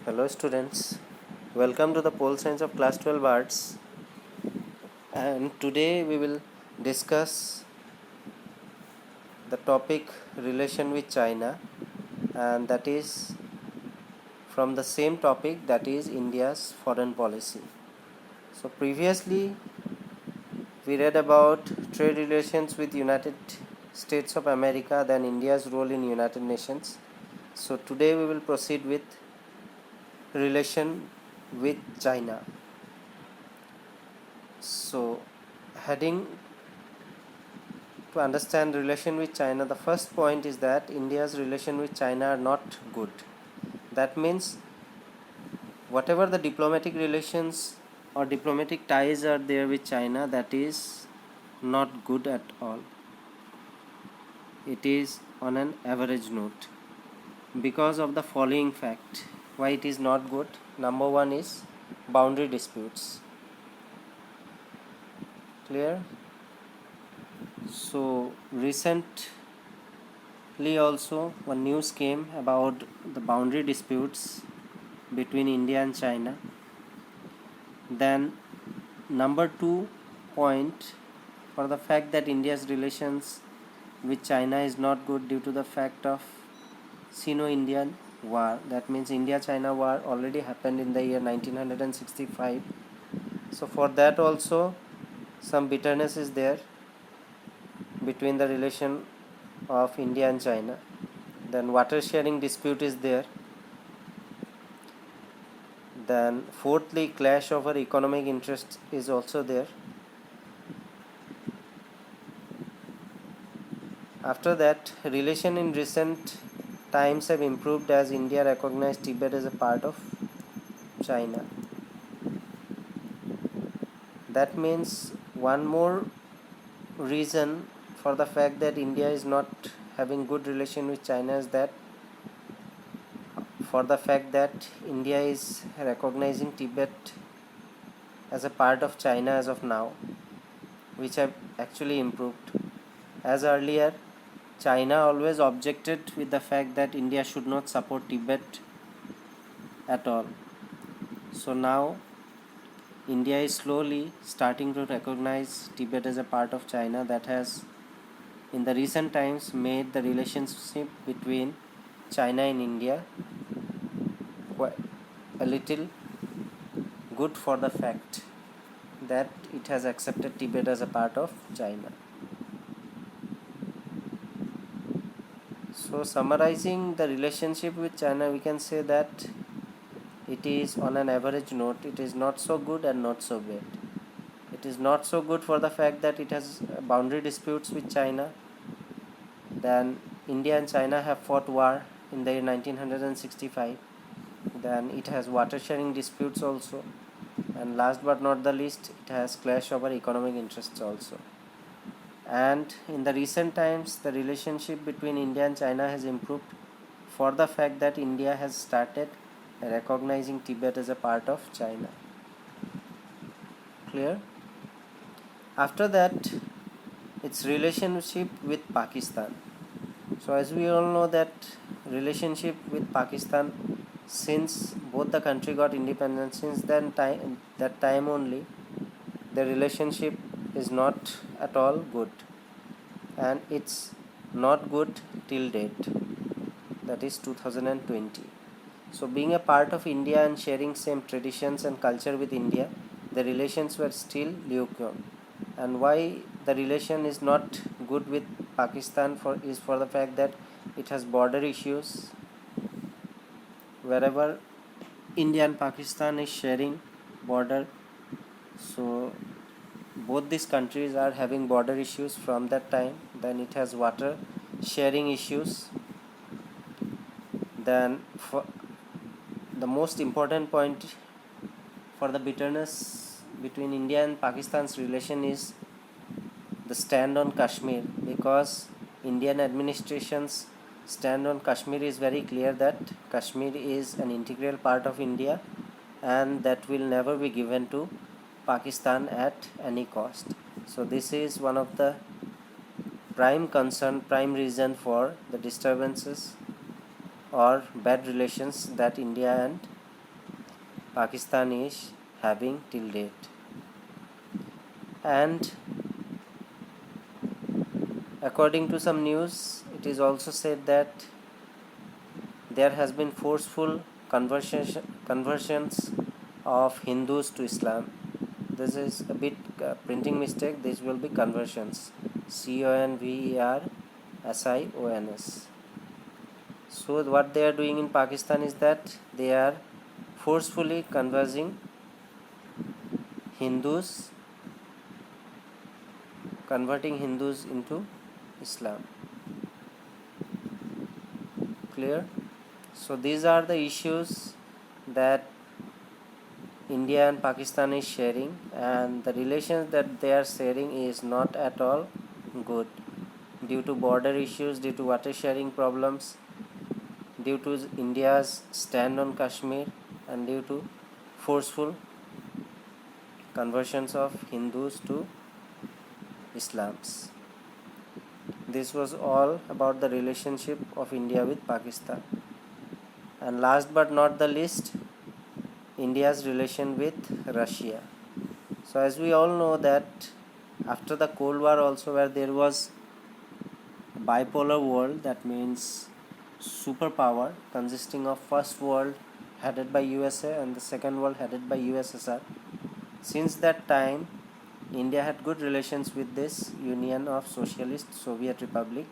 Hello students, welcome to the pole science of class 12 arts, and today we will discuss the topic relation with China, and that is from the same topic, that is India's foreign policy. So previously we read about trade relations with United States of America, then India's role in United Nations. So today we will proceed with relation with China. So heading to understand relation with China, the first point is that India's relation with China are not good. That means whatever the diplomatic relations or diplomatic ties are there with China, that is not good at all. It is on an average note because of the following fact. Why it is not good? Number one is boundary disputes. Clear? So recently also one news came about the boundary disputes between India and China. Then number 2 point, for the fact that India's relations with China is not good due to the fact of Sino-Indian war. That means India-China war already happened in the year 1965. So for that also some bitterness is there between the relation of India and China. Then water sharing dispute is there. Then fourthly, clash over economic interests is also there. After that, relation in recent times have improved as India recognized Tibet as a part of China. That means one more reason for the fact that India is not having good relation with China is that for the fact that India is recognizing Tibet as a part of China as of now, which have actually improved. As earlier, China always objected with the fact that India should not support Tibet at all. So now India is slowly starting to recognize Tibet as a part of China. That has in the recent times made the relationship between China and India a little good for the fact that it has accepted Tibet as a part of China. So summarizing the relationship with China, we can say that it is on an average note. It is not so good and not so bad. It is not so good for the fact that it has boundary disputes with China. Then India and China have fought war in the year 1965. Then it has water sharing disputes also, and last but not the least, it has clash over economic interests also. And in the recent times, the relationship between India and China has improved for the fact that India has started recognizing Tibet as a part of China. Clear? After that, its relationship with Pakistan. So as we all know that relationship with Pakistan, since both the country got independence, since that time only, the relationship is not at all good, and it's not good till date, that is 2020. So being a part of India and sharing same traditions and culture with India, the relations were still lukewarm. And why the relation is not good with Pakistan is for the fact that it has border issues. Wherever India and Pakistan is sharing border, so both these countries are having border issues from that time. Then it has water sharing issues. Then for the most important point for the bitterness between India and Pakistan's relation is the stand on Kashmir, because Indian administration's stand on Kashmir is very clear that Kashmir is an integral part of India and that will never be given to Pakistan at any cost. So this is one of the prime concern, prime reason for the disturbances or bad relations that India and Pakistan is having till date. And according to some news, it is also said that there has been forceful conversions of Hindus to Islam. This is a bit printing mistake. This will be conversions. CONVERSIONS. So what they are doing in Pakistan is that they are forcefully converting Hindus into Islam. Clear? So these are the issues that India and Pakistan is sharing, and the relations that they are sharing is not at all good due to border issues, due to water sharing problems, due to India's stand on Kashmir, and due to forceful conversions of Hindus to Islams. This was all about the relationship of India with Pakistan. And last but not the least, India's relation with Russia. So as we all know that after the Cold War also, where there was a bipolar world, that means superpower consisting of first world headed by USA and the second world headed by USSR. Since that time, India had good relations with this Union of Socialist Soviet Republic,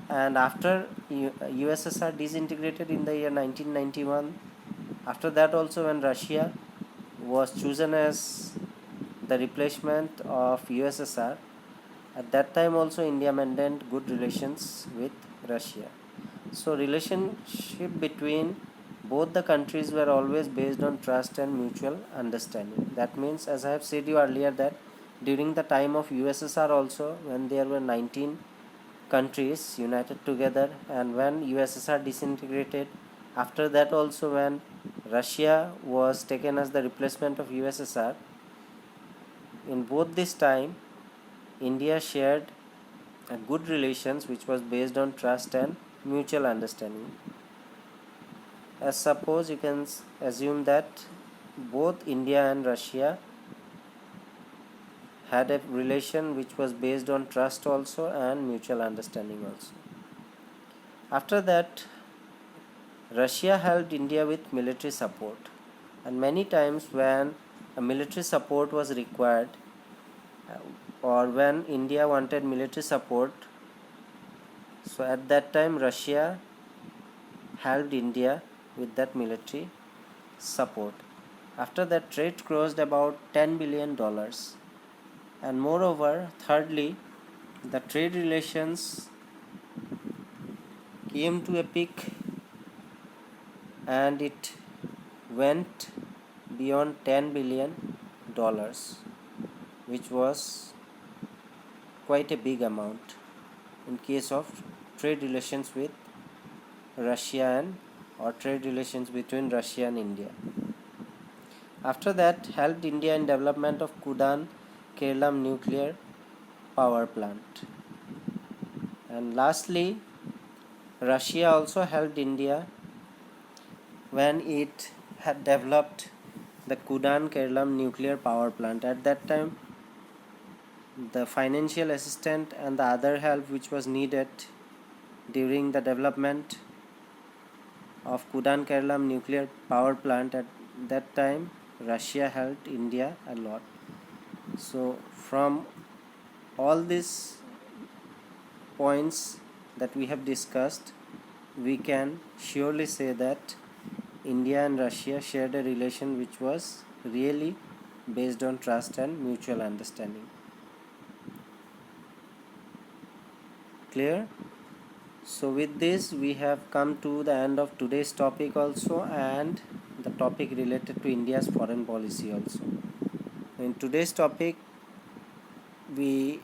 and after USSR disintegrated in the year 1991, after that also when Russia was chosen as the replacement of USSR, at that time also India maintained good relations with Russia. So relationship between both the countries were always based on trust and mutual understanding. That means, as I have said you earlier, that during the time of USSR also, when there were 19 countries united together, and when USSR disintegrated, after that also when Russia was taken as the replacement of USSR, in both this time India shared a good relations which was based on trust and mutual understanding. As suppose you can assume that both India and Russia had a relation which was based on trust also and mutual understanding also. After that, Russia helped India with military support, and many times when a military support was required, or when India wanted military support, so at that time Russia helped India with that military support. After that, trade crossed about $10 billion, and moreover, thirdly, the trade relations came to a peak and it went beyond $10 billion, which was quite a big amount in case of trade relations with Russia or trade relations between Russia and India. After that, helped India in development of Kudan Kerala nuclear power plant. And lastly, Russia also helped India when it had developed the Kudan Kerala nuclear power plant. At that time, the financial assistance and the other help which was needed during the development of Kudan Kerala nuclear power plant, at that time Russia helped India a lot. So from all these points that we have discussed, we can surely say that India and Russia shared a relation which was really based on trust and mutual understanding. Clear? So with this we have come to the end of today's topic also, and the topic related to India's foreign policy also. In today's topic we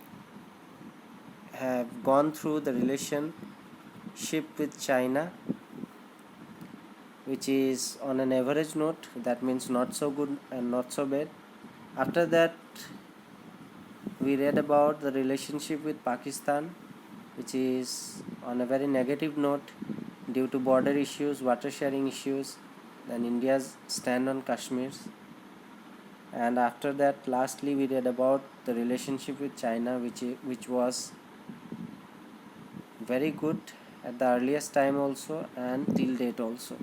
have gone through the relationship with China, which is on an average note, that means not so good and not so bad. After that, we read about the relationship with Pakistan, which is on a very negative note due to border issues, water sharing issues, then India's stand on Kashmir, and after that lastly we read about the relationship with China, which was very good at the earliest time also and till date also,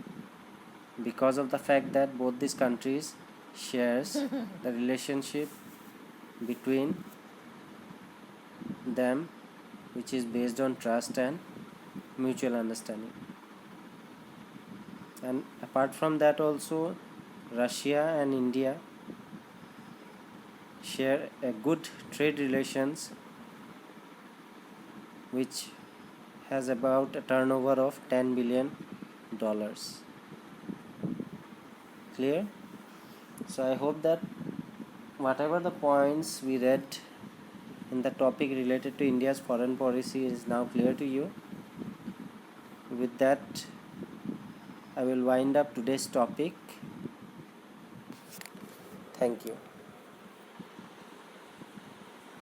because of the fact that both these countries shares the relationship between them, which is based on trust and mutual understanding. And apart from that also, Russia and India share a good trade relations, which has about a turnover of $10 billion. Clear? So I hope that whatever the points we read in the topic related to India's foreign policy is now clear to you. With that, I will wind up today's topic. Thank you.